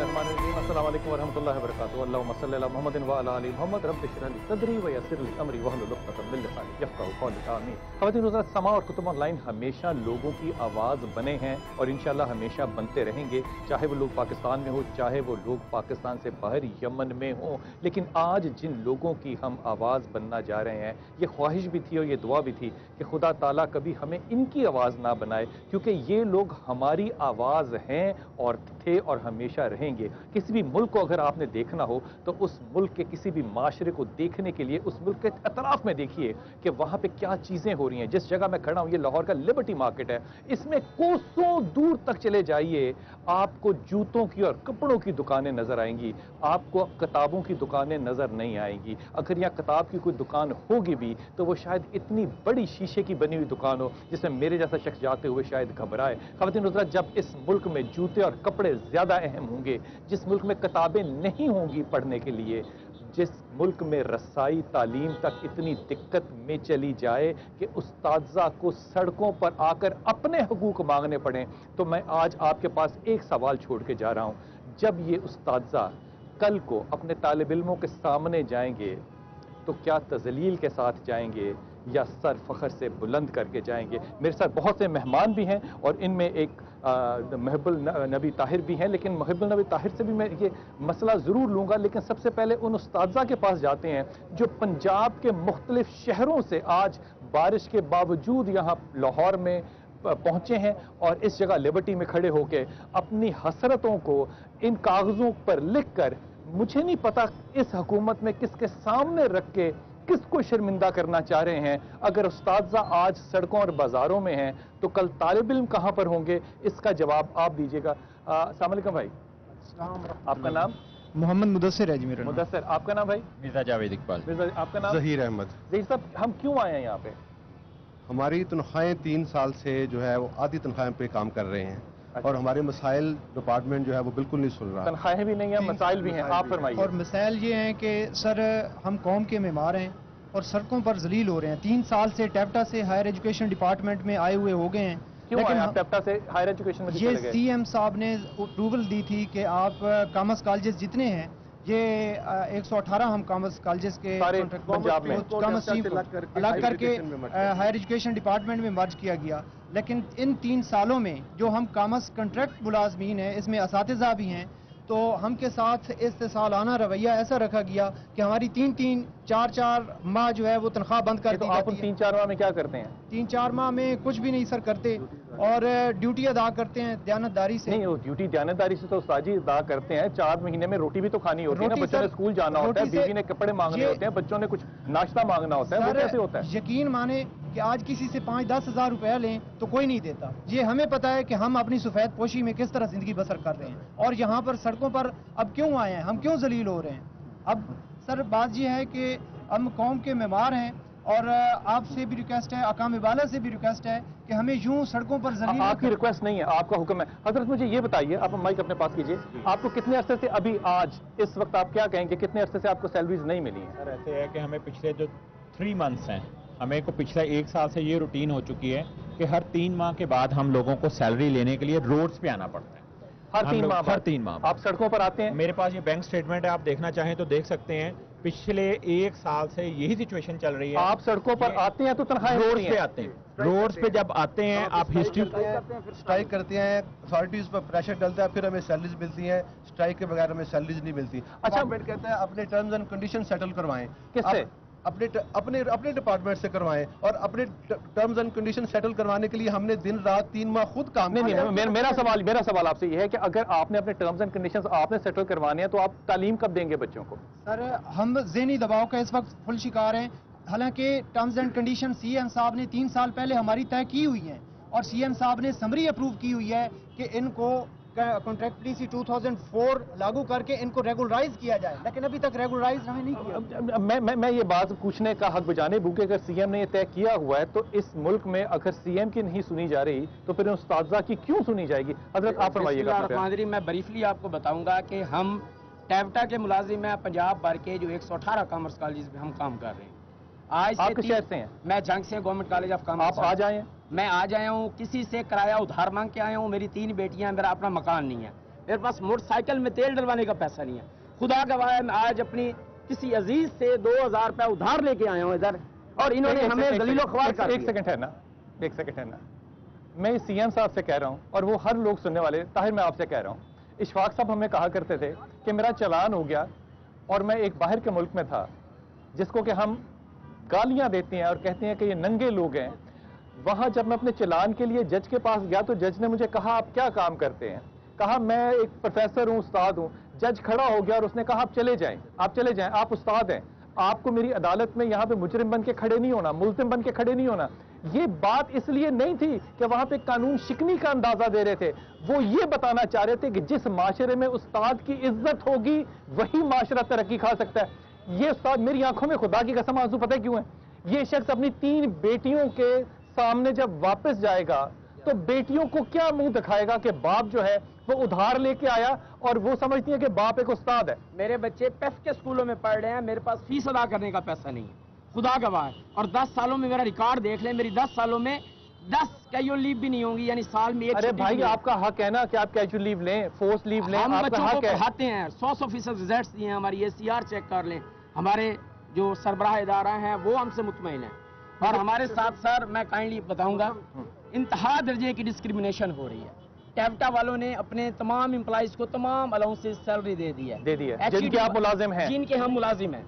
बिस्मिल्लाहिर्रहमानिर्रहीम। अस्सलामु अलैकुम वरहमतुल्लाहि वबरकातुहू। अल्लाहुम्मा सल्लि अला मुहम्मदिन व अला आलि मुहम्मद। रब्बि इश्रह ली सदरी व यस्सिर ली अमरी वहलुल उक़दतम मिन लिसानी यफ़क़हू क़ौली। आमीन। ख़वातीन हज़रात, समा और कुतुब ऑनलाइन हमेशा लोगों की आवाज़ बने हैं और इंशाअल्लाह हमेशा बनते रहेंगे, चाहे वो लोग पाकिस्तान में हो, चाहे वो लोग पाकिस्तान से बाहर यमन में हों। लेकिन आज जिन लोगों की हम आवाज़ बनना जा रहे हैं, ये ख्वाहिश भी थी और ये दुआ भी थी कि खुदा ताला कभी हमें इनकी आवाज़ ना बनाए, क्योंकि ये लोग हमारी आवाज़ हैं और थे और हमेशा रहेंगे। किसी भी मुल्क को अगर आपने देखना हो तो उस मुल्क के किसी भी माशरे को देखने के लिए उस मुल्क के अतराफ में देखिए कि वहाँ पे क्या चीज़ें हो रही हैं। जिस जगह मैं खड़ा हूँ, ये लाहौर का लिबर्टी मार्केट है, इसमें कोसों दूर तक चले जाइए, आपको जूतों की और कपड़ों की दुकानें नज़र आएंगी, आपको किताबों की दुकानें नज़र नहीं आएंगी। अगर यहाँ किताब की कोई दुकान होगी भी तो वो शायद इतनी बड़ी शीशे की बनी हुई दुकान हो जिसमें मेरे जैसा शख्स जाते हुए शायद घबराए। ख़वातीन हज़रात, जब इस मुल्क में जूते और कपड़े ज़्यादा अहम होंगे, जिस मुल्क में किताबें नहीं होंगी पढ़ने के लिए, जिस मुल्क में रसाई तालीम तक इतनी दिक्कत में चली जाए कि उस्ताज़ा को सड़कों पर आकर अपने हुकूक मांगने पड़ें, तो मैं आज आपके पास एक सवाल छोड़ के जा रहा हूँ। जब ये उस्ताज़ा कल को अपने तालिब इल्मों के सामने जाएंगे तो क्या तज़लील के साथ जाएंगे या सर फ़ख्र से बुलंद करके जाएंगे? मेरे साथ बहुत से मेहमान भी हैं और इनमें एक महबुल नबी ताहिर भी हैं, लेकिन महबुल नबी ताहिर से भी मैं ये मसला ज़रूर लूँगा। लेकिन सबसे पहले उन उस्ताज़ा के पास जाते हैं जो पंजाब के मुख्तलिफ शहरों से आज बारिश के बावजूद यहाँ लाहौर में पहुँचे हैं और इस जगह लिबर्टी में खड़े होकर अपनी हसरतों को इन कागज़ों पर लिख कर, मुझे नहीं पता इस हुकूमत में किसके सामने रख के किसको शर्मिंदा करना चाह रहे हैं। अगर उस्ताज़ा आज सड़कों और बाज़ारों में हैं तो कल तालिब इल्म कहाँ पर होंगे, इसका जवाब आप दीजिएगा। अस्सलाम वालेकुम भाई। आपका नाम? मोहम्मद मुदस्सिर है जी मेरा नाम। मुदस्सिर, आपका नाम भाई? मिर्ज़ा जावेद इकबाल। मिर्ज़ा, आपका नाम? ज़हीर अहमद। ज़हीर साहब, हम क्यों आए हैं यहाँ पे? हमारी तनख्वाहें 3 साल से जो है वो आधी तनख्वाहें पे काम कर रहे हैं। अच्छा। और हमारे मसाइल डिपार्टमेंट जो है वो बिल्कुल नहीं सुन रहा। तनख्वाहें भी नहीं है, मसाइल भी हैं, आप फरमाइए। और मसाइल ये हैं कि सर हम कौम के मेहमान हैं और सड़कों पर जलील हो रहे हैं। 3 साल से टेप्टा से हायर एजुकेशन डिपार्टमेंट में आए हुए हो गए हैं। लेकिन आप टेप्टा से हायर एजुकेशन में ये सीएम साहब ने अप्रूवल दी थी कि आप कॉमर्स कॉलेजेस जितने हैं, ये 118 हम कॉमर्स कॉलेजेस के पंजाब में कॉमर्स अलग करके हायर एजुकेशन डिपार्टमेंट में मर्ज किया गया। लेकिन इन 3 सालों में जो हम कॉमर्स कंट्रैक्ट मुलाजमीन हैं, इसमें असातिज़ा भी हैं, तो हम के साथ इस्तेसालाना रवैया ऐसा रखा गया कि हमारी 3-3, 4-4 माह जो है वो तनख्वाह बंद कर दी जाती है। 3-4 माह में क्या करते हैं? 3-4 माह में कुछ भी नहीं सर करते और ड्यूटी अदा करते हैं दयानतदारी से। नहीं, वो ड्यूटी दयानतदारी से तो उस्ताद जी अदा करते हैं। 4 महीने में रोटी भी तो खानी होती है ना, बच्चों ने स्कूल जाना होता है, बीवी ने कपड़े मांगने होते हैं, बच्चों ने कुछ नाश्ता मांगना होता है, वो कैसे होता है? यकीन माने कि आज किसी से 5-10 हज़ार रुपया लें तो कोई नहीं देता। ये हमें पता है कि हम अपनी सफेद पोशी में किस तरह जिंदगी बसर कर रहे हैं और यहाँ पर सड़कों पर अब क्यों आए हैं, हम क्यों जलील हो रहे हैं। अब सर बात ये है कि हम कौम के मेहमान हैं और आपसे भी रिक्वेस्ट है, अकाम वाला से भी रिक्वेस्ट है कि हमें यूं सड़कों पर जलील। आपकी रिक्वेस्ट नहीं है, आपका हुक्म है। हजरत मुझे ये बताइए, आप माइक अपने पास कीजिए, आपको कितने अरसे से अभी आज इस वक्त आप क्या कहेंगे, कितने अरसे से आपको सैलरीज नहीं मिली है? सर ऐसे है कि हमें पिछले जो 3 मंथ्स हैं, हमें को पिछले 1 साल से ये रूटीन हो चुकी है कि हर 3 माह के बाद हम लोगों को सैलरी लेने के लिए रोड्स पे आना पड़ता है। हर 3 माह आप सड़कों पर आते हैं? मेरे पास ये बैंक स्टेटमेंट है, आप देखना चाहें तो देख सकते हैं। पिछले 1 साल से यही सिचुएशन चल रही है। आप सड़कों पर आते हैं तो तनख्वाहें रोड्स पे आते हैं, रोड्स पे जब आते हैं आप हिस्ट्री स्ट्राइक करते हैं, अथॉरिटीज पर प्रेशर डलता है, फिर हमें सैलरीज मिलती हैं। स्ट्राइक के बगैर हमें सैलरीज नहीं मिलती। अच्छा, गवर्नमेंट कहते हैं अपने टर्म्स एंड कंडीशन सेटल करवाएं। किससे? अपने डिपार्टमेंट से करवाएं और अपने टर्म्स एंड कंडीशन सेटल करवाने के लिए हमने दिन रात 3 माह खुद काम किया। नहीं, मेरा सवाल आपसे ये है कि अगर आपने अपने टर्म्स एंड कंडीशंस आपने सेटल करवाने हैं तो आप तालीम कब देंगे बच्चों को? सर हम ज़हनी दबाव का इस वक्त फुल शिकार हैं। हालांकि टर्म्स एंड कंडीशन सीएम साहब ने 3 साल पहले हमारी तय की हुई हैं और सीएम साहब ने समरी अप्रूव की हुई है कि इनको कॉन्ट्रैक्ट पॉलिसी 2004 लागू करके इनको रेगुलराइज किया जाए, लेकिन अभी तक रेगुलराइज हमें नहीं किया। मैं ये बात पूछने का हक बजाने भूखे, अगर सीएम ने ये तय किया हुआ है तो इस मुल्क में अगर सीएम की नहीं सुनी जा रही तो फिर उस्ताज़ा की क्यों सुनी जाएगी? हजरत आप फरमाइएगा। मैं ब्रीफली आपको बताऊंगा कि हम टेप्टा के मुलाजिम हैं पंजाब भर के, जो 118 कॉमर्स कॉलेज में हम काम कर रहे हैं। आज आप किस शहर से हैं? मैं जंग से गवर्नमेंट कॉलेज ऑफ कॉमर्स। आप आज आए हैं? मैं आज आया हूँ, किसी से किराया उधार मांग के आया हूँ। मेरी 3 बेटियां, मेरा अपना मकान नहीं है। मेरे पास मोटरसाइकिल में तेल डलवाने का पैसा नहीं है। खुदा गवाह है, मैं आज अपनी किसी अजीज से 2000 रुपया उधार लेके आया हूँ इधर, और इन्होंने हमें दलीलो ख्वार कर दिया। एक सेकंड है ना, एक सेकंड है ना, मैं सीएम साहब से कह रहा हूं और वो हर लोग सुनने वाले, ताहिर मैं आपसे कह रहा हूं, इशफाक साहब हमें कहा करते थे कि मेरा चालान हो गया और मैं एक बाहर के मुल्क में था, जिसको कि हम गालियां देते हैं और कहते हैं कि ये नंगे लोग हैं। वहां जब मैं अपने चालान के लिए जज के पास गया तो जज ने मुझे कहा आप क्या काम करते हैं, कहा मैं एक प्रोफेसर हूं, उस्ताद हूं। जज खड़ा हो गया और उसने कहा आप चले जाएं, आप चले जाएं, आप उस्ताद हैं, आपको मेरी अदालत में यहाँ पे मुजरिम बन के खड़े नहीं होना, मुल्जिम बन के खड़े नहीं होना। ये बात इसलिए नहीं थी कि वहां पे कानून शिकनी का अंदाजा दे रहे थे, वो ये बताना चाह रहे थे कि जिस माशरे में उस्ताद की इज्जत होगी वही माशरा तरक्की खा सकता है। ये उस्ताद, मेरी आंखों में खुदा की कसम आंसू पता है क्यों है, ये शख्स अपनी 3 बेटियों के सामने जब वापस जाएगा तो बेटियों को क्या मुंह दिखाएगा कि बाप जो है वो उधार लेके आया और वो समझती है कि बाप एक उस्ताद है। मेरे बच्चे पेफ के स्कूलों में पढ़ रहे हैं, मेरे पास फीस अदा करने का पैसा नहीं है, खुदा गवाह है। और 10 सालों में मेरा रिकॉर्ड देख लें, मेरी 10 सालों में 10 कैजुअल लीव भी नहीं होंगी, यानी साल में एक। अरे भाई आपका हक है ना कि आप कैजुअल लीव लें, फोर्स लीव लें, हम आपका बच्चों को हक है। पढ़ाते हैं, 100% रिजल्ट्स दिए हैं, हमारी ACR चेक कर लें, हमारे जो सरबराह इदारा हैं वो हमसे मुतमईन हैं। और हमारे साथ सर मैं काइंडली बताऊंगा, इंतहा दर्जे की डिस्क्रिमिनेशन हो रही है। टैप्टा वालों ने अपने तमाम एम्प्लॉइज को तमाम अलाउंसेस सैलरी दे दी है, जिनके आप मुलाजिम हैं, जिनके हम मुलाजिम हैं,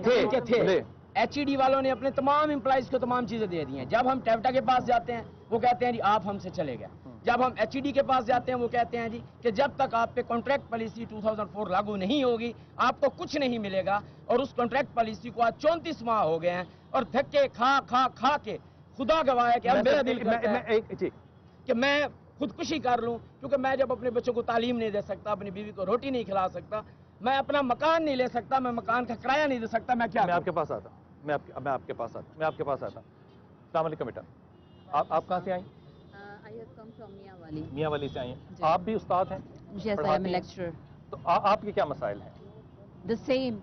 थे। HED वालों ने अपने तमाम एम्प्लॉइज को तमाम चीजें दे दी हैं। जब हम टैप्टा के पास जाते हैं वो कहते हैं जी आप हमसे चले गए। जब हम HED के पास जाते हैं वो कहते हैं जी कि जब तक आप पे कॉन्ट्रैक्ट पॉलिसी 2004 लागू नहीं होगी आपको कुछ नहीं मिलेगा। और उस कॉन्ट्रैक्ट पॉलिसी को आज 34 माह हो गए हैं और धक्के खा खा खा के खुदा गवाह है कि अब मेरा दिल करता है कि मैं खुदकुशी कर लूं, क्योंकि मैं जब अपने बच्चों को तालीम नहीं दे सकता, अपनी बीवी को रोटी नहीं खिला सकता, मैं अपना मकान नहीं ले सकता, मैं मकान का किराया नहीं दे सकता, मैं क्या मैं आपके पास आता, मैं आपके पास आता। अस्सलाम वालेकुम बेटा, आप कहाँ से आई? मियाँवाली से आई हैं। आप भी उस्ताद हैं? Yes, I am a lecturer. तो आपके क्या मसाइल हैं? The same.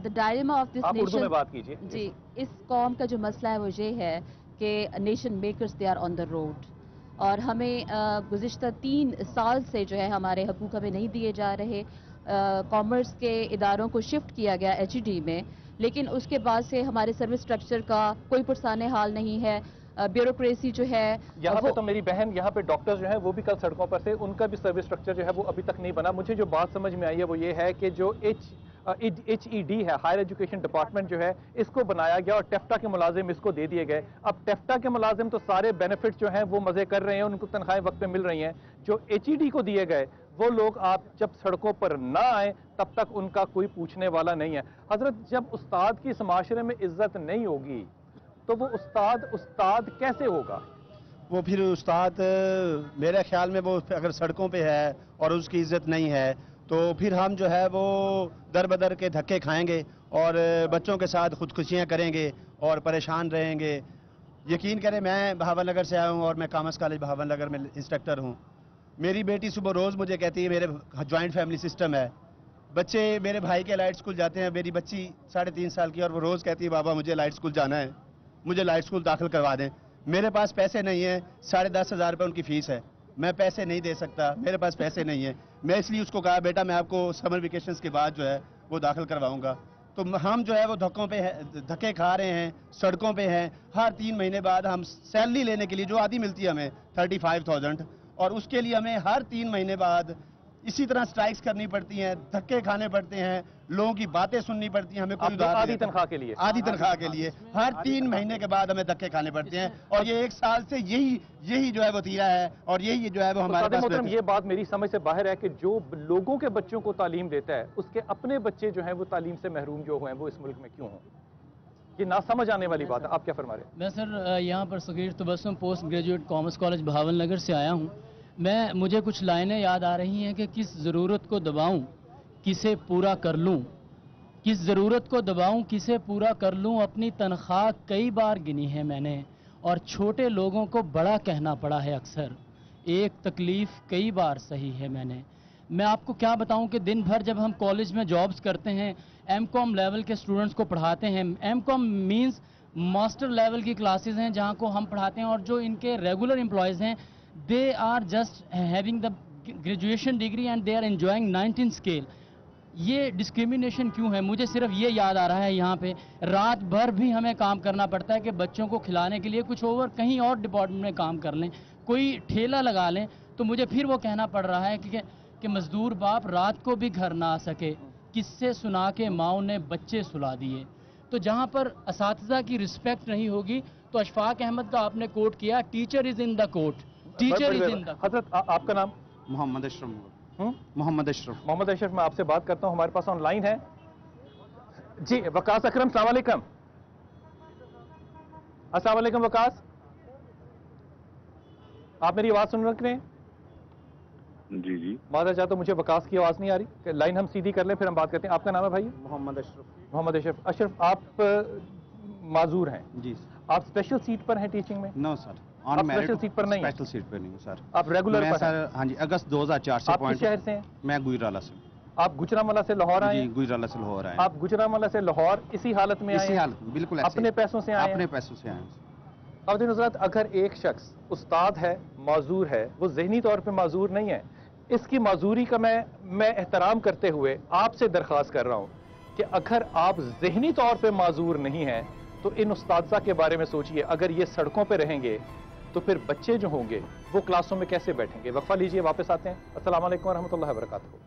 The dilemma of this आप उर्दू nation. में बात कीजिए जी, इस कौम का जो मसला है वो ये है कि nation makers they are on the road, और हमें गुज़िश्ता 3 साल से जो है हमारे हकूक़ हमें नहीं दिए जा रहे। कॉमर्स के इदारों को शिफ्ट किया गया HED में, लेकिन उसके बाद से हमारे सर्विस स्ट्रक्चर का कोई पुरसाने हाल नहीं है। ब्यूरोक्रेसी जो है यहाँ पे, तो मेरी बहन यहाँ पे डॉक्टर जो है वो भी कल सड़कों पर थे, उनका भी सर्विस स्ट्रक्चर जो है वो अभी तक नहीं बना। मुझे जो बात समझ में आई है वो ये है कि जो HED है, हायर एजुकेशन डिपार्टमेंट जो है, इसको बनाया गया और टेफ्टा के मुलाजिम इसको दे दिए गए। अब टेफ्टा के मुलाजिम तो सारे बेनिफिट जो हैं वो मजे कर रहे हैं, उनको तनख्वाहें वक्त पे मिल रही हैं। जो HED को दिए गए वो लोग आप जब सड़कों पर ना आए तब तक उनका कोई पूछने वाला नहीं है। हजरत, जब उस्ताद की इस माशरे में इज्जत नहीं होगी तो वो उस्ताद कैसे होगा? वो फिर उस्ताद मेरे ख्याल में वो अगर सड़कों पे है और उसकी इज्जत नहीं है तो फिर हम जो है वो दर बदर के धक्के खाएंगे और बच्चों के साथ खुदकुशियाँ करेंगे और परेशान रहेंगे। यकीन करें, मैं बहावल नगर से आया हूँ और मैं कॉमर्स कॉलेज बहावल नगर में इंस्ट्रक्टर हूँ। मेरी बेटी सुबह रोज़ मुझे कहती है, मेरे जॉइंट फैमिली सिस्टम है, बच्चे मेरे भाई के लाइट स्कूल जाते हैं, मेरी बच्ची 3.5 साल की, और वो रोज़ कहती है बाबा मुझे लाइट स्कूल जाना है, मुझे लाइट स्कूल दाखिल करवा दें। मेरे पास पैसे नहीं है, 10,500 रुपये उनकी फ़ीस है, मैं पैसे नहीं दे सकता, मेरे पास पैसे नहीं है। मैं इसलिए उसको कहा बेटा मैं आपको समर वेकेशंस के बाद जो है वो दाखिल करवाऊंगा। तो हम जो है वो धक्के खा रहे हैं, सड़कों पे हैं। हर 3 महीने बाद हम सैलरी लेने के लिए, जो आधी मिलती है हमें 35,000, और उसके लिए हमें हर 3 महीने बाद इसी तरह स्ट्राइक्स करनी पड़ती हैं, धक्के खाने पड़ते हैं, लोगों की बातें सुननी पड़ती हैं। हमें कोई आधी तनख्वाह के लिए, आधी तनख्वाह के लिए हर 3 महीने के बाद हमें धक्के खाने पड़ते हैं। और ये 1 साल से यही जो है वो तीरा है और यही जो है वो हमारे पास। ये बात मेरी समझ से बाहर है कि जो लोगों के बच्चों को तालीम देता है उसके अपने बच्चे जो हैं वो तालीम से महरूम जो हुए हैं वो इस मुल्क में क्यों हों? ये ना समझ आने वाली बात है। आप क्या फरमा रहे हैं? मैं सर यहाँ पर Sagheer Tabassum post graduate commerce college Bahawal Nagar से आया हूँ। मुझे कुछ लाइनें याद आ रही हैं कि किस ज़रूरत को दबाऊं किसे पूरा कर लूं, किस ज़रूरत को दबाऊं किसे पूरा कर लूं, अपनी तनख्वाह कई बार गिनी है मैंने और छोटे लोगों को बड़ा कहना पड़ा है अक्सर, एक तकलीफ़ कई बार सही है मैंने। मैं आपको क्या बताऊं कि दिन भर जब हम कॉलेज में जॉब्स करते हैं, MCOM लेवल के स्टूडेंट्स को पढ़ाते हैं। MCOM मीन्स मास्टर लेवल की क्लासेस हैं जहां को हम पढ़ाते हैं, और जो इनके रेगुलर एम्प्लॉयज़ हैं they are just having the graduation degree and they are enjoying 19 scale. ये डिस्क्रिमिनेशन क्यों है? मुझे सिर्फ ये याद आ रहा है यहाँ पे रात भर भी हमें काम करना पड़ता है कि बच्चों को खिलाने के लिए कुछ और कहीं और डिपार्टमेंट में काम कर लें, कोई ठेला लगा लें, तो मुझे फिर वो कहना पड़ रहा है कि मजदूर बाप रात को भी घर ना आ सके, किस्से सुना के माओ ने बच्चे सुला दिए। तो जहाँ पर असातिज़ा की रिस्पेक्ट नहीं होगी, तो अशफाक अहमद का आपने कोट किया, teacher is in the court, teacher is in the. हजरत आपका नाम? मोहम्मद अशरफ। मोहम्मद अशरफ। मोहम्मद अशरफ, मैं आपसे बात करता हूं, हमारे पास ऑनलाइन है जी वकास अकरम। अस्सलाम वालेकुम। अस्सलाम वालेकुम वकास, आप मेरी आवाज सुन रहे हैं? जी जी। मादर चाहता, मुझे वकास की आवाज नहीं आ रही, लाइन हम सीधी कर लें फिर हम बात करते हैं। आपका नाम है भाई? मोहम्मद अशरफ। मोहम्मद अशरफ। अशरफ, आप माजूर हैं जी। आप स्पेशल सीट पर हैं टीचिंग में? नो सर, आप स्पेशल सीट पर नहीं? स्पेशल सीट पर नहीं हूँ सर। आप रेगुलर मैं पर सर? हाँ जी, अगस्त 2004 से। आप किस शहर से हैं? मैं गुजराला से। आप गुजरांवाला से लाहौर आए? जी, गुजराला से लाहौर आए। आप गुजरांवाला से लाहौर इसी हालत में आए? इसी हालत में, बिल्कुल ऐसे। अपने पैसों से आए? अपने पैसों से आए। खातिन हज़रात, अगर एक शख्स उस्ताद है, माजूर है, वो ज़हनी तौर पे माजूर नहीं है, इसकी माजूरी का मैं एहतराम करते हुए आपसे दरख्वास्त कर रहा हूँ कि अगर आप ज़हनी तौर पे माजूर नहीं हैं तो इन उस्तादज़ा के बारे में सोचिए। अगर ये सड़कों पे रहेंगे तो फिर बच्चे जो होंगे वो क्लासों में कैसे बैठेंगे? वक्फा लीजिए, वापस आते हैं। अस्सलाम वालेकुम रहमतुल्लाहि व बरकातहू।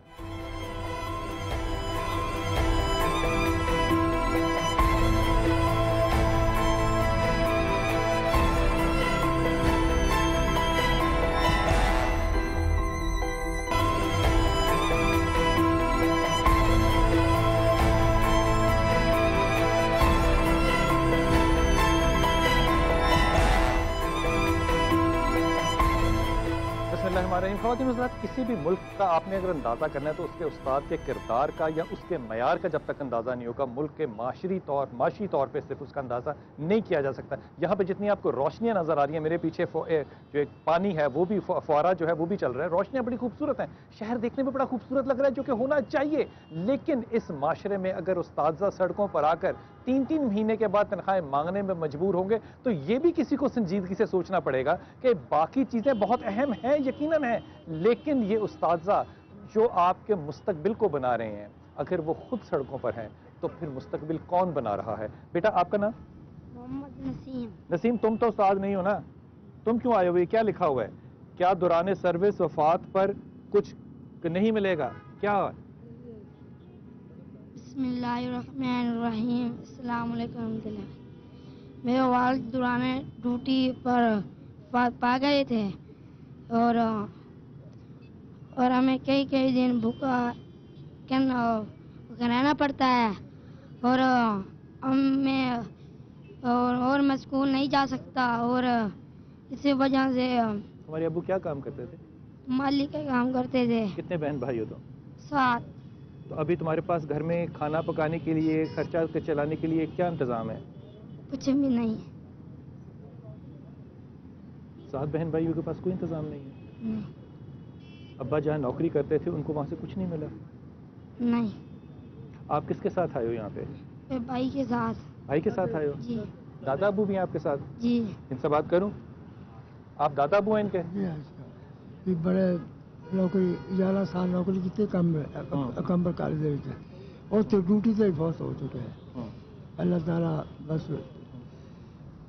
ख़वातीन हज़रात, किसी भी मुल्क का आपने अगर अंदाज़ा करना है तो उसके उस्ताद के किरदार का या उसके मयार का जब तक अंदाज़ा नहीं होगा, मुल्क के माशी तौर पे सिर्फ उसका अंदाज़ा नहीं किया जा सकता। यहाँ पे जितनी आपको रोशनियाँ नज़र आ रही हैं, मेरे पीछे जो एक पानी है वो भी फुआरा जो है वो भी चल रहा है, रोशनियाँ बड़ी खूबसूरत हैं, शहर देखने में बड़ा खूबसूरत लग रहा है, जो कि होना चाहिए। लेकिन इस माशरे में अगर उस्तादज़ा सड़कों पर आकर 3-3 महीने के बाद तनख्वाहें मांगने में मजबूर होंगे तो ये भी किसी को संजीदगी से सोचना पड़ेगा कि बाकी चीज़ें बहुत अहम हैं, यकीनन है, लेकिन ये उस्तादज़ा जो आपके मुस्तकबिल को बना रहे हैं, अगर वो खुद सड़कों पर हैं तो फिर मुस्तकबिल कौन बना रहा है? बेटा, आपका नाम? मोहम्मद नसीम। नसीम, तुम तो उस्ताद नहीं हो ना, तुम क्यों आए हो? ये क्या लिखा हुआ है? क्या दौरान सर्विस वफात पर कुछ नहीं मिलेगा क्या? बिस्मिल्लाहिर्रहमानिर्रहीम। अस्सलाम वालेकुम रहमतुल्लाह। मेरे वालिद दौरान ड्यूटी पर पा गए थे और हमें कई दिन भूखा रहना पड़ता है और मैं स्कूल नहीं जा सकता और इसी वजह से। हमारे अब्बू क्या काम करते थे? माली का काम करते थे। कितने बहन भाई हो तुम? 7। तो अभी तुम्हारे पास घर में खाना पकाने के लिए, खर्चा चलाने के लिए क्या इंतजाम है? कुछ भी नहीं। 7 बहन भाइयों के पास कोई इंतजाम नहीं है? नहीं। अब्बा जहाँ नौकरी करते थे उनको वहाँ से कुछ नहीं मिला? नहीं। आप किसके साथ आए हो यहाँ पे? मैं भाई के साथ। भाई के साथ आए हो? जी। दादा अबू भी हैं आपके साथ? जी। इनसे बात करूं? आप दादा अबू हैं इनके? जी, बड़े नौकरी 11 साल नौकरी की कम पर कॉलेज और तो ड्यूटी से ही बहुत हो चुके हैं। अल्लाह ताला बस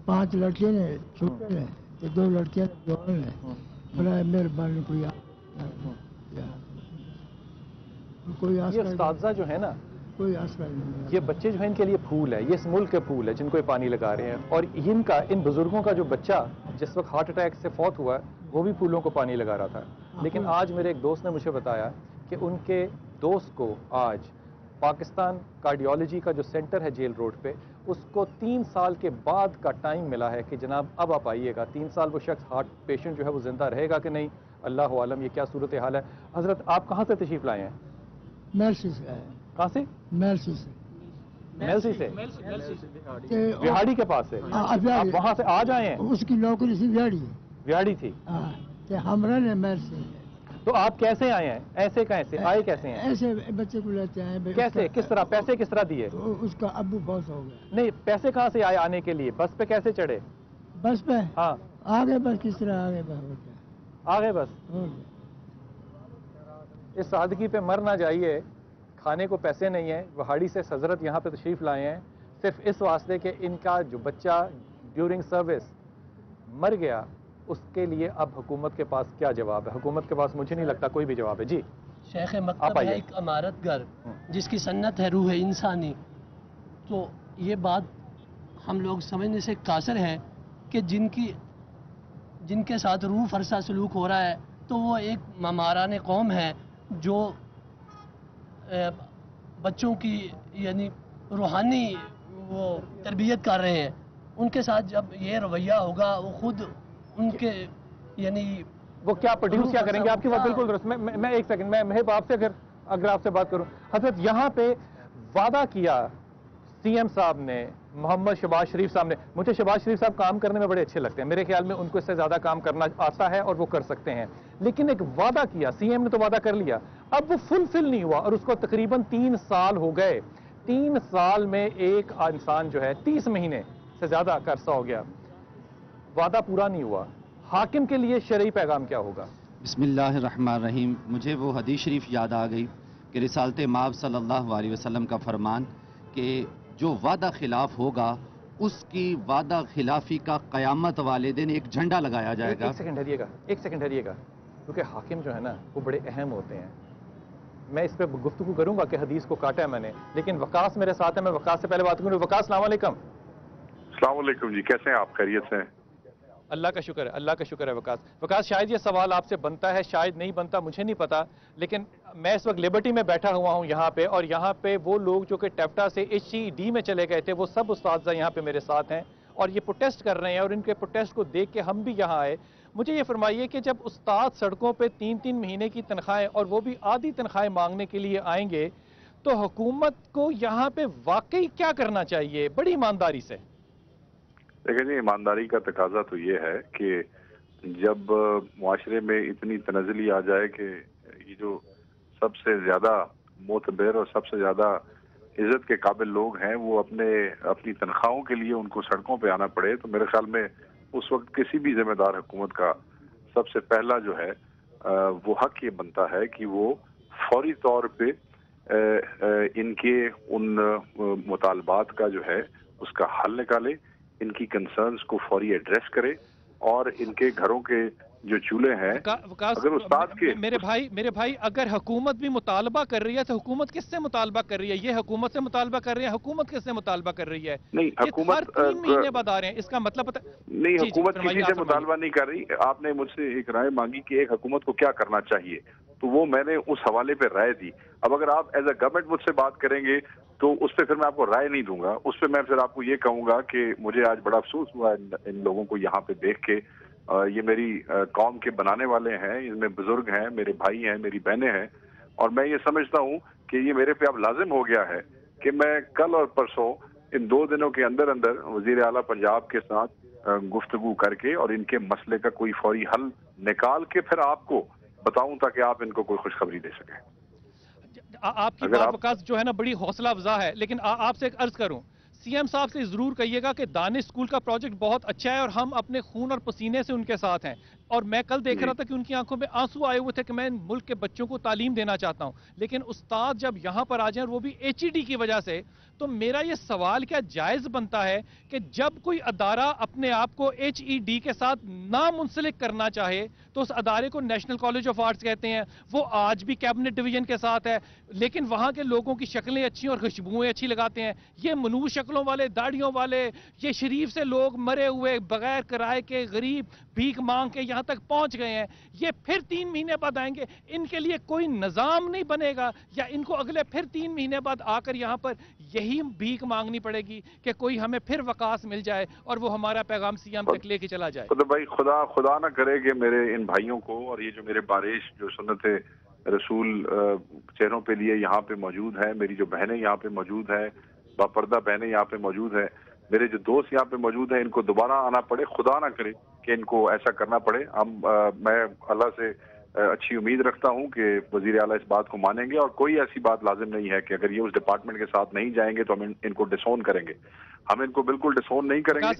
5 लड़के ने छोटे ने तो 2 लड़कियां जवान है, बड़ा मेहरबानी कोई ये उस्तादज़ा जो है ना, कोई आसरा नहीं। ये बच्चे जो है इनके लिए फूल है, ये इस मुल्क के फूल है जिनको ये पानी लगा रहे हैं। और इन बुजुर्गों का जो बच्चा जिस वक्त हार्ट अटैक से फौत हुआ वो भी फूलों को पानी लगा रहा था। लेकिन आज मेरे एक दोस्त ने मुझे बताया कि उनके दोस्त को आज पाकिस्तान कार्डियोलॉजी का जो सेंटर है जेल रोड पे, उसको 3 साल के बाद का टाइम मिला है कि जनाब अब आप आइएगा। 3 साल वो शख्स हार्ट पेशेंट जो है वो जिंदा रहेगा कि नहीं, अल्लाह आलम, ये क्या सूरत हाल है। हजरत, आप कहाँ से तशरीफ लाए हैं? मेलसी से। कहाँ से? मेलसी से। मेलसी से? बिहाड़ी के पास से? आप वहाँ से आज आए हैं? उसकी नौकरी थी बिहाड़ी थी। हमरा ने मेलसी। तो आप कैसे आए हैं? ऐसे कैसे आए? कैसे हैं? ऐसे बच्चे को लेते आए। कैसे, किस तरह, पैसे किस तरह दिए? तो उसका अब्बू बहुत हो गया। नहीं, पैसे कहाँ से आए आने के लिए? बस पे कैसे चढ़े? बस पे? हाँ। आगे बस किस तरह आगे बस? आगे बस। اس सादगी पे मर ना जाइए, खाने को पैसे नहीं हैं, वहाड़ी से हजरत यहाँ पे तशरीफ़ लाए हैं सिर्फ इस वास्ते कि इनका जो बच्चा ड्यूरिंग सर्विस मर गया, उसके लिए अब हुकूमत के पास क्या जवाब है? हुकूमत के पास मुझे नहीं लगता कोई भी जवाब है। जी शेख मकतब है एक अमारत घर जिसकी सन्नत है रूह इंसानी, तो ये बात हम लोग समझने से कासर हैं कि जिनके साथ रूह फरसा सलूक हो रहा है तो वो एक ममारान कौम है जो बच्चों की यानी रूहानी वो तरबियत कर रहे हैं। उनके साथ जब ये रवैया होगा वो खुद उनके यानी वो क्या प्रोड्यूस क्या करेंगे? आपकी बात बिल्कुल दुरुस्त। मैं एक सेकंड, मैं महब आपसे अगर आपसे बात करूं, हजरत यहाँ पे वादा किया सीएम साहब ने, मोहम्मद शहबाज शरीफ साहब ने, मुझे शहबाज शरीफ साहब काम करने में बड़े अच्छे लगते हैं, मेरे ख्याल में उनको इससे ज्यादा काम करना आता है और वो कर सकते हैं, लेकिन एक वादा किया सीएम ने तो वादा कर लिया, अब वो फुलफिल नहीं हुआ और उसको तकरीबन 3 साल हो गए। 3 साल में एक इंसान जो है 30 महीने से ज्यादा का अरसा हो गया, वादा पूरा नहीं हुआ। हाकिम के लिए शरई पैगाम क्या होगा? बिस्मिल्लाहिर्रहमानिर्रहीम। मुझे वो हदीस शरीफ याद आ गई कि रिसालत माब सल्लल्लाहु अलैहि वसल्लम का फरमान कि जो वादा खिलाफ होगा उसकी वादा खिलाफी का क़यामत वाले दिन एक झंडा लगाया जाएगा। एक सेकंड हरिएगा, क्योंकि हाकिम जो है ना वो बड़े अहम होते हैं। मैं इस पर गुफ्तगू करूंगा कि हदीस को काटा है मैंने, लेकिन वकास मेरे साथ है, मैं वकास से पहले बात करूँ। वकास अस्सलाम वालेकुम। अस्सलाम वालेकुम जी, कैसे हैं आप? खैरियत से हैं? अल्लाह का शुक्र है, अल्लाह का शुक्र है। वकास शायद ये सवाल आपसे बनता है, शायद नहीं बनता, मुझे नहीं पता, लेकिन मैं इस वक्त लिबर्टी में बैठा हुआ हूँ यहाँ पे, और यहाँ पे वो लोग जो कि टेप्टा से HED में चले गए थे वो सब उस्ताद यहाँ पे मेरे साथ हैं और ये प्रोटेस्ट कर रहे हैं, और इनके प्रोटेस्ट को देख के हम भी यहाँ आए। मुझे ये फरमाइए कि जब उस्ताद सड़कों पे 3-3 महीने की तनख्वाहें और वो भी आधी तनख्वाहें मांगने के लिए आएंगे, तो हुकूमत को यहाँ पे वाकई क्या करना चाहिए बड़ी ईमानदारी से? देखिए जी, ईमानदारी का तकाजा तो ये है कि जब मुआशरे में इतनी तनज़ली आ जाए कि ये जो सबसे ज़्यादा मोतबर और सबसे ज़्यादा इज़्ज़त के काबिल लोग हैं वो अपनी तनख्वाहों के लिए उनको सड़कों पे आना पड़े, तो मेरे ख्याल में उस वक्त किसी भी जिम्मेदार हुकूमत का सबसे पहला जो है वो हक ये बनता है कि वो फौरी तौर पे इनके उन मुतालबात का जो है उसका हल निकाले, इनकी कंसर्न्स को फौरी एड्रेस करे, और इनके घरों के जो चूल्हे हैं अगर उस्ताद के मेरे भाई अगर हुकूमत भी मुतालबा कर रही है तो हुकूमत किससे मुतालबा कर रही है? ये हुकूमत से मुतालबा कर रही है, हुकूमत किससे मुतालबा कर रही है? नहीं, हुकूमत 3 महीने बाद आ रहे हैं, इसका मतलब पता नहीं, हुकूमत किसी से मुतालबा नहीं कर रही। आपने मुझसे एक राय मांगी कि एक हुकूमत को क्या करना चाहिए, तो वो मैंने उस हवाले पे राय दी। अब अगर आप एज अ गवर्नमेंट मुझसे बात करेंगे तो उस पर फिर मैं आपको राय नहीं दूंगा, उस पर मैं फिर आपको ये कहूंगा कि मुझे आज बड़ा अफसोस हुआ इन लोगों को यहाँ पे देख के। ये मेरी कौम के बनाने वाले हैं, इनमें बुजुर्ग हैं, मेरे भाई हैं, मेरी बहनें हैं, और मैं ये समझता हूँ कि ये मेरे पे अब लाजिम हो गया है कि मैं कल और परसों इन 2 दिनों के अंदर अंदर वजीर आला पंजाब के साथ गुफ्तगू करके और इनके मसले का कोई फौरी हल निकाल के फिर आपको बताऊं ताकि आप इनको कोई खुशखबरी दे सकें। आपकी बात वकास जो है ना बड़ी हौसला अफजा है, लेकिन आपसे एक अर्ज करूं, सीएम साहब से जरूर कहिएगा कि दानिश स्कूल का प्रोजेक्ट बहुत अच्छा है और हम अपने खून और पसीने से उनके साथ हैं, और मैं कल देख रहा था कि उनकी आंखों में आंसू आए हुए थे कि मैं मुल्क के बच्चों को तालीम देना चाहता हूं, लेकिन उस्ताद जब यहां पर आ जाएं और वो भी HED की वजह से, तो मेरा ये सवाल क्या जायज बनता है कि जब कोई अदारा अपने आप को HED के साथ नामुंसलिक करना चाहे तो उस अदारे को नेशनल कॉलेज ऑफ आर्ट्स कहते हैं, वो आज भी कैबिनेट डिवीजन के साथ है, लेकिन वहां के लोगों की शक्लें अच्छी और खुशबुएं अच्छी लगाते हैं। ये मनूर शक्लों वाले, दाढ़ियों वाले, ये शरीफ से लोग मरे हुए बगैर किराए के गरीब भीख मांग के यहाँ तक पहुंच गए हैं, ये फिर 3 महीने बाद आएंगे, इनके लिए कोई निजाम नहीं बनेगा, या इनको अगले फिर 3 महीने बाद आकर यहाँ पर यही भीख मांगनी पड़ेगी कि कोई हमें फिर वकास मिल जाए और वो हमारा पैगाम सीएम तक लेके चला जाए? तो भाई खुदा ना करे कि मेरे इन भाइयों को और ये जो मेरे बारिश जो सुन्नते रसूल चेहरों पे लिए यहाँ पे मौजूद है, मेरी जो बहनें यहाँ पे मौजूद है, बापर्दा बहनें यहाँ पे मौजूद है, मेरे जो दोस्त यहाँ पे मौजूद हैं, इनको दोबारा आना पड़े, खुदा ना करे कि इनको ऐसा करना पड़े। मैं अल्लाह से अच्छी उम्मीद रखता हूँ कि वजीर आला इस बात को मानेंगे, और कोई ऐसी बात लाजिम नहीं है कि अगर ये उस डिपार्टमेंट के साथ नहीं जाएंगे तो हम इनको डिसोन करेंगे। हम इनको बिल्कुल डिसोन नहीं करेंगे,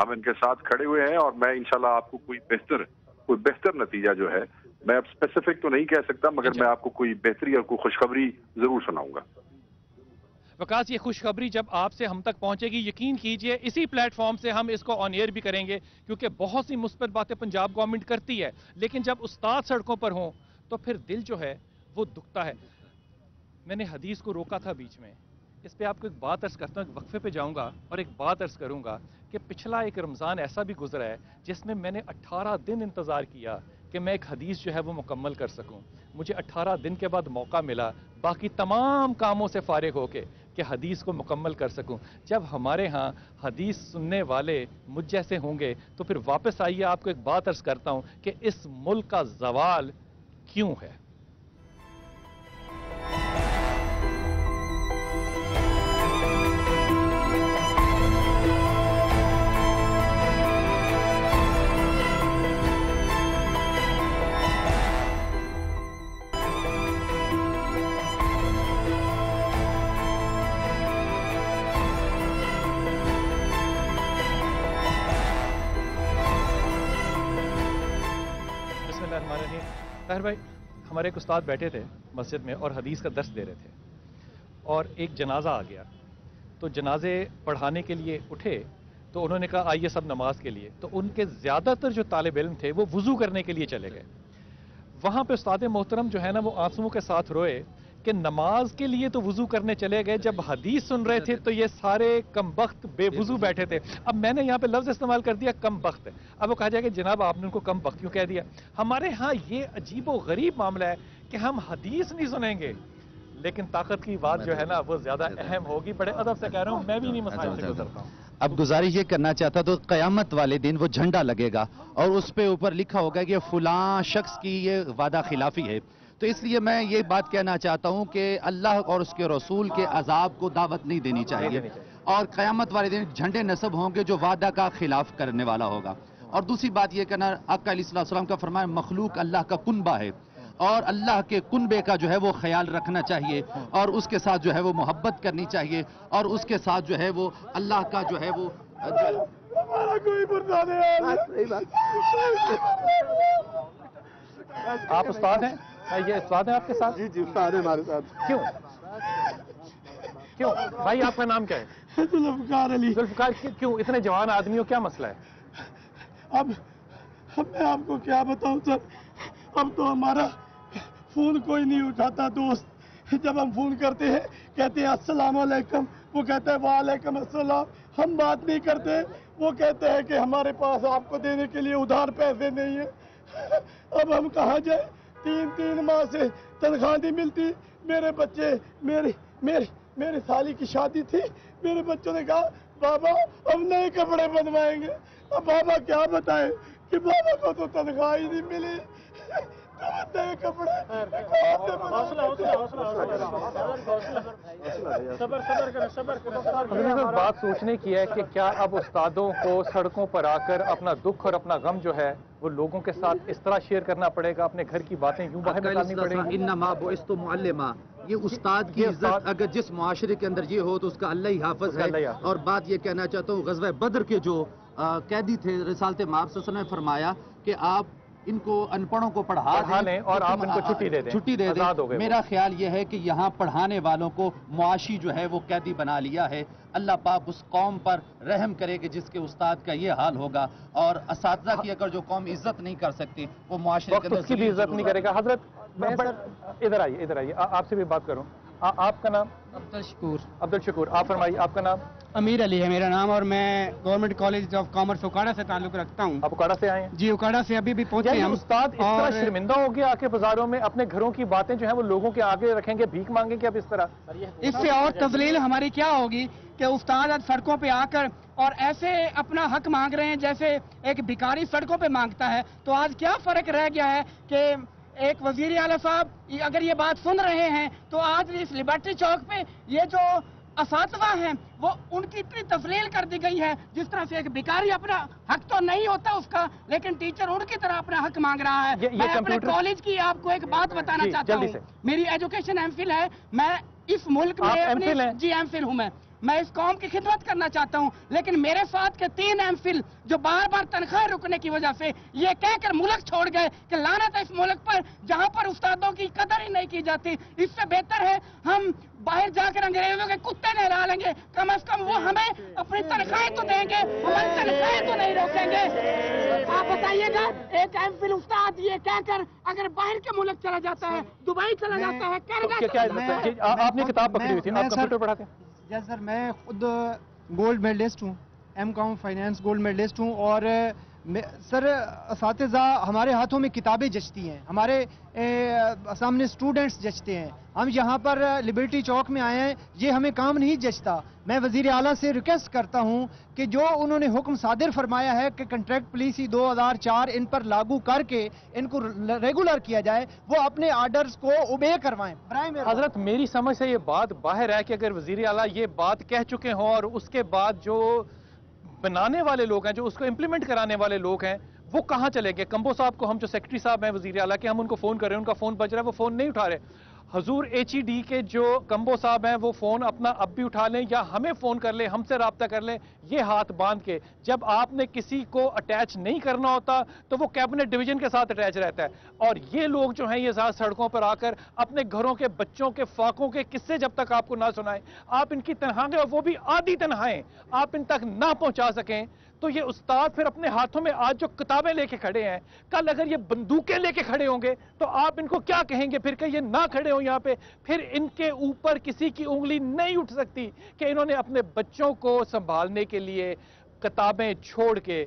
हम इनके साथ खड़े हुए हैं, और मैं इंशाल्लाह आपको कोई बेहतर नतीजा जो है मैं अब स्पेसिफिक तो नहीं कह सकता, मगर मैं आपको कोई बेहतरी और कोई खुशखबरी जरूर सुनाऊंगा। वकास, ये खुशखबरी जब आपसे हम तक पहुंचेगी, यकीन कीजिए इसी प्लेटफॉर्म से हम इसको ऑन एयर भी करेंगे, क्योंकि बहुत सी मुस्बत बातें पंजाब गवर्नमेंट करती है, लेकिन जब उस्ताद सड़कों पर हों तो फिर दिल जो है वो दुखता है। मैंने हदीस को रोका था बीच में, इस पे आपको एक बात अर्ज करता हूँ, एक वक्फे पे जाऊंगा और एक बात अर्ज करूंगा कि पिछला एक रमज़ान ऐसा भी गुजरा है जिसमें मैंने 18 दिन इंतज़ार किया कि मैं एक हदीस जो है वो मुकम्मल कर सकूं। मुझे 18 दिन के बाद मौका मिला बाकी तमाम कामों से फारिग होके कि हदीस को मुकम्मल कर सकूं। जब हमारे यहाँ हदीस सुनने वाले मुझ जैसे होंगे तो फिर वापस आइए, आपको एक बात अर्ज करता हूं कि इस मुल्क का ज़वाल क्यों है। ताहिर भाई, हमारे एक उस्ताद बैठे थे मस्जिद में और हदीस का दर्स दे रहे थे और एक जनाजा आ गया, तो जनाजे पढ़ाने के लिए उठे तो उन्होंने कहा आइए सब नमाज के लिए। तो उनके ज़्यादातर जो तालिब इल्म थे वो वुज़ू करने के लिए चले गए। वहाँ पे उस्ताद मोहतरम जो है ना वो आंसुओं के साथ रोए कि नमाज के लिए तो वुज़ू करने चले गए, जब हदीस सुन रहे थे तो ये सारे कमबख्त बेवुज़ू बैठे थे। अब मैंने यहाँ पे लफ्ज़ इस्तेमाल कर दिया कमबख्त, अब वो कहा जाएगा जनाब आपने उनको कमबख्त क्यों कह दिया। हमारे यहाँ ये अजीब व गरीब मामला है कि हम हदीस नहीं सुनेंगे लेकिन ताकत की बात जो है ना वो ज्यादा अहम होगी। बड़े अदब से कह रहा हूँ, मैं भी नहीं मसाइल से गुजरता हूँ। अब गुजारिश ये करना चाहता तो क़यामत वाले दिन वो झंडा लगेगा और उस पे ऊपर लिखा होगा कि फलां शख्स की ये वादा खिलाफी है। तो इसलिए मैं ये बात कहना चाहता हूँ कि अल्लाह और उसके रसूल के अजाब को दावत नहीं देनी चाहिए और क़यामत वाले दिन झंडे नस्ब होंगे जो वादा का खिलाफ करने वाला होगा। और दूसरी बात यह कहना, आका अलैहिस्सलाम का फरमाया मखलूक अल्लाह का कुनबा है और अल्लाह के कुनबे का जो है वो ख्याल रखना चाहिए और उसके साथ जो है वो मोहब्बत करनी चाहिए और उसके साथ जो है वो अल्लाह का जो है वो आप उस्ताद हैं? ये उस्ताद है आपके साथ? जी जी उस्ताद है हमारे साथ। क्यों क्यों भाई, आपका नाम क्या है? जुल्फकार अली। जुल्फकार, क्यों इतने जवान आदमी हो, क्या मसला है? अब मैं आपको क्या बताऊं सर, अब तो हमारा फोन कोई नहीं उठाता दोस्त। जब हम फोन करते हैं कहते हैं अस्सलाम वालेकुम, वो कहता है वालेकुम अस्सलाम। हम बात नहीं करते, वो कहते हैं कि हमारे पास आपको देने के लिए उधार पैसे नहीं है। अब हम कहाँ जाए, 3 माह से तनख्वाह नहीं मिलती। मेरे बच्चे मेरी साली की शादी थी, मेरे बच्चों ने कहा बाबा अब नए कपड़े बनवाएंगे। अब बाबा क्या बताए कि बाबा को तो तनख्वाह ही नहीं मिली, नए कपड़े। बात सोचने की है कि क्या अब उस्तादों को सड़कों पर आकर अपना दुख और अपना गम जो है वो लोगों के साथ इस तरह शेयर करना पड़ेगा, अपने घर की बातें यूं बाहर निकालनी पड़ेगी। इन्नमा बुइस्तु मुअल्लिमा, ये उस्ताद की इज्जत अगर जिस मुआशरे के अंदर ये हो तो उसका अल्लाह ही हाफिज है। और बात ये कहना चाहता हूँ, ग़ज़वा बदर के जो कैदी थे रिसालत माब सल्लल्लाहु अलैहि वसल्लम ने फरमाया कि आप इनको अनपढ़ों को पढ़ा दें और आप इनको छुट्टी दे दें। मेरा ख्याल यह है कि यहाँ पढ़ाने वालों को मुआशी जो है वो कैदी बना लिया है। अल्लाह पाक उस कौम पर रहम करे कि जिसके उस्ताद का ये हाल होगा और असातिज़ा की अगर जो कौम इज्जत नहीं कर सकती वो मुआशरे के अंदर उसकी भी इज्जत नहीं करेगा। हजरत इधर आइए आपसे भी बात करूं। आपका नाम? अब्दुल शकूर। आप फरमाइए, आपका नाम? अमीर अली है मेरा नाम और मैं गवर्नमेंट कॉलेज ऑफ कॉमर्स उकाड़ा से ताल्लुक रखता हूँ। आप उकाड़ा से आए हैं? जी उकाड़ा से अभी भी पहुंचे हम। उस्ताद इस तरह शर्मिंदा हो गया आके बाजारों में अपने घरों की बातें जो है वो लोगों के आगे रखेंगे, भीख मांगेंगे अब इस तरह? इससे और तजलील हमारी क्या होगी कि उस्ताद आज सड़कों पे आकर और ऐसे अपना हक मांग रहे हैं जैसे एक भिखारी सड़कों पे मांगता है। तो आज क्या फर्क रह गया है कि एक वजीर आला साहब अगर ये बात सुन रहे हैं तो आज इस लिबर्टी चौक पे ये जो असातिज़ा हैं वो उनकी इतनी तस्लील कर दी गई है। जिस तरह से एक भिखारी अपना हक तो नहीं होता उसका, लेकिन टीचर उनकी तरह अपना हक मांग रहा है। मैं अपने कॉलेज की आपको एक बात बताना चाहता हूँ। मेरी एजुकेशन एमफिल है, मैं इस मुल्क में जी एमफिल हूँ मैं इस कौम की खिदमत करना चाहता हूँ, लेकिन मेरे साथ के 3 एमफिल जो बार बार तनख्वाह रुकने की वजह से ये कहकर मुल्क छोड़ गए कि लानत है इस मुल्क पर जहाँ पर उस्तादों की कदर ही नहीं की जाती। इससे बेहतर है हम बाहर जाकर अंग्रेजों के कुत्ते नहला लेंगे, कम से कम वो हमें अपनी तनख्वाहें तो देंगे, हमारी तनख्वाहें तो नहीं रोकेंगे। आप बताइएगा, एक एमफिल उस्ताद ये कहकर अगर बाहर के मुल्क चला जाता है, दुबई चला जाता है, कनाडा, आपने किताब पकड़ी हुई थी ना, आप कंप्यूटर पढ़ाते हैं? जैसे सर मैं खुद गोल्ड मेडलिस्ट हूँ, एमकॉम फाइनेंस गोल्ड मेडलिस्ट हूँ, और सर असातिज़ा हमारे हाथों में किताबें जचती हैं, हमारे सामने स्टूडेंट्स जचते हैं। हम यहाँ पर लिबर्टी चौक में आए हैं, ये हमें काम नहीं जचता। मैं वज़ीर आला से रिक्वेस्ट करता हूँ कि जो उन्होंने हुक्म सादिर फरमाया है कि कंट्रैक्ट पॉलिसी 2004 इन पर लागू करके इनको रेगुलर किया जाए, वो अपने आर्डर्स को ओबे करवाएं। हजरत, मेरी समझ से ये बात बाहर है कि अगर वज़ीर आला ये बात कह चुके हों और उसके बाद जो बनाने वाले लोग हैं, जो उसको इम्प्लीमेंट कराने वाले लोग हैं, वो कहाँ चले गए? कंबो साहब को, हम जो सेक्रेटरी साहब हैं वज़ीर आला के, हम उनको फ़ोन कर रहे हैं, उनका फ़ोन बज रहा है, वो फ़ोन नहीं उठा रहे। हजूर HED के जो कंबो साहब हैं वो फ़ोन अपना अब भी उठा लें या हमें फ़ोन कर लें, हमसे रब्ता कर लें, ये हाथ बांध के। जब आपने किसी को अटैच नहीं करना होता तो वो कैबिनेट डिवीजन के साथ अटैच रहता है, और ये लोग जो हैं ये सड़कों पर आकर अपने घरों के बच्चों के फाकों के किस्से जब तक आपको ना सुनाएं, आप इनकी तनख्वाहें, और वो भी आधी तनख्वाहें आप इन तक ना पहुंचा सकें, तो ये उस्ताद फिर अपने हाथों में आज जो किताबें लेके खड़े हैं, कल अगर ये बंदूकें लेके खड़े होंगे तो आप इनको क्या कहेंगे फिर कि ये ना खड़े हो यहाँ पे? फिर इनके ऊपर किसी की उंगली नहीं उठ सकती कि इन्होंने अपने बच्चों को संभालने के लिए किताबें छोड़ के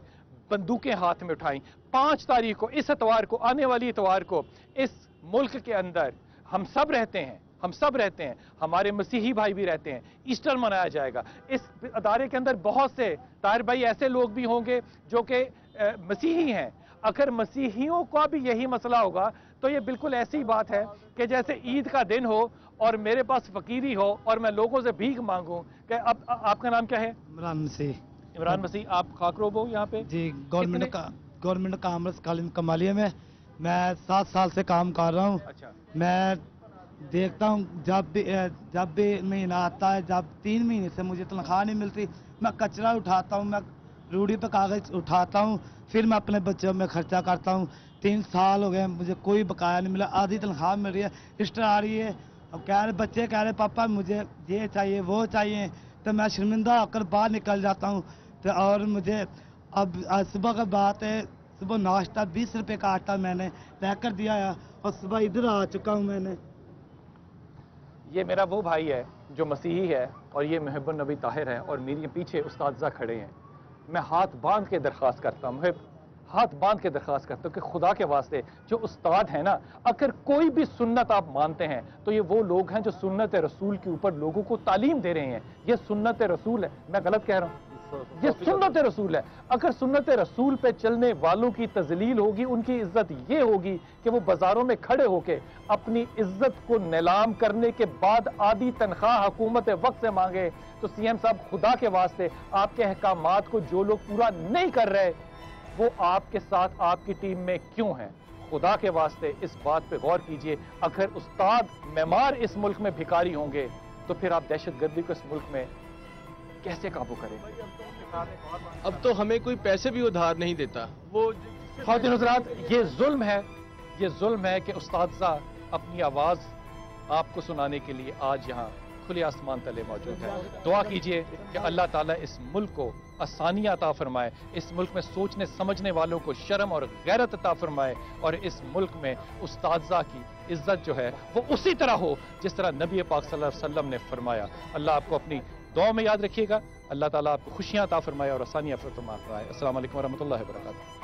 बंदूकें हाथ में उठाई। 5 तारीख को, इस इतवार को, आने वाली इतवार को, इस मुल्क के अंदर हम सब रहते हैं, हमारे मसीही भाई भी रहते हैं, ईस्टर मनाया जाएगा। इस अदारे के अंदर बहुत से ताहिर भाई ऐसे लोग भी होंगे जो कि मसीही हैं। अगर मसीहियों का भी यही मसला होगा तो ये बिल्कुल ऐसी बात है कि जैसे ईद का दिन हो और मेरे पास फकीरी हो और मैं लोगों से भीख मांगूं कि अब आपका नाम क्या है? इमरान मसीह। आप खाकरोब हो यहाँ पे? जी, गवर्नमेंट का अमृत कमालिया में मैं 7 साल से काम कर रहा हूँ। अच्छा। मैं देखता हूँ जब भी महीना आता है, जब 3 महीने से मुझे तनख्वाह नहीं मिलती, मैं कचरा उठाता हूँ, मैं रूढ़ी पे कागज उठाता हूँ, फिर मैं अपने बच्चों में खर्चा करता हूँ। 3 साल हो गए, मुझे कोई बकाया नहीं मिला, आधी तनख्वाह मिल रही है, हिस्ट्री आ रही है। अब बच्चे कह रहे पापा मुझे ये चाहिए वो चाहिए, तो मैं शर्मिंदा होकर बाहर निकल जाता हूँ। तो और मुझे अब सुबह का बात है, सुबह नाश्ता 20 रुपये का आटा मैंने तय कर दिया है और सुबह इधर आ चुका हूँ मैंने। ये मेरा वो भाई है जो मसीही है और ये मुहिब्बुन नबी ताहिर है और मेरे पीछे उस्तादज़ा खड़े हैं। मैं हाथ बांध के दरख्वास्त करता हूँ, हाथ बांध के दरख्वास्त करता हूँ कि खुदा के वास्ते जो उस्ताद है ना, अगर कोई भी सुन्नत आप मानते हैं तो ये वो लोग हैं जो सुन्नत रसूल के ऊपर लोगों को तालीम दे रहे हैं। ये सुन्नत रसूल है, मैं गलत कह रहा हूँ? ये सुन्नत रसूल है। अगर सुन्नत रसूल पे चलने वालों की तजलील होगी, उनकी इज्जत ये होगी कि वो बाजारों में खड़े होके अपनी इज्जत को नीलाम करने के बाद आधी तनख्वाह हुकूमत वक्त से मांगे, तो CM साहब खुदा के वास्ते आपके अहकामात को जो लोग पूरा नहीं कर रहे वो आपके साथ आपकी टीम में क्यों हैं? खुदा के वास्ते इस बात पे गौर कीजिए। अगर उस्ताद मेमार इस मुल्क में भिखारी होंगे तो फिर आप दहशतगर्दी को इस मुल्क में कैसे काबू करें? अब तो हमें कोई पैसे भी उधार नहीं देता। वो ख़वातीन हज़रात, ये जुल्म है कि उस्तादज़ा अपनी आवाज़ आपको सुनाने के लिए आज यहाँ खुले आसमान तले मौजूद है। दुआ कीजिए कि अल्लाह ताला इस मुल्क को आसानियाँ अता फरमाए, इस मुल्क में सोचने समझने वालों को शर्म और गैरत अता फरमाए, और इस मुल्क में उस्तादज़ा की इज्जत जो है वो उसी तरह हो जिस तरह नबी पाक सल्लल्लाहु अलैहि वसल्लम ने फरमाया। अल्लाह आपको अपनी दुआ में याद रखिएगा। अल्लाह ताला आपको खुशियाँ अता फरमाए और आसानियाँ फरमाए। अस्सलाम वालेकुम व रहमतुल्लाहि व बरकातुहू।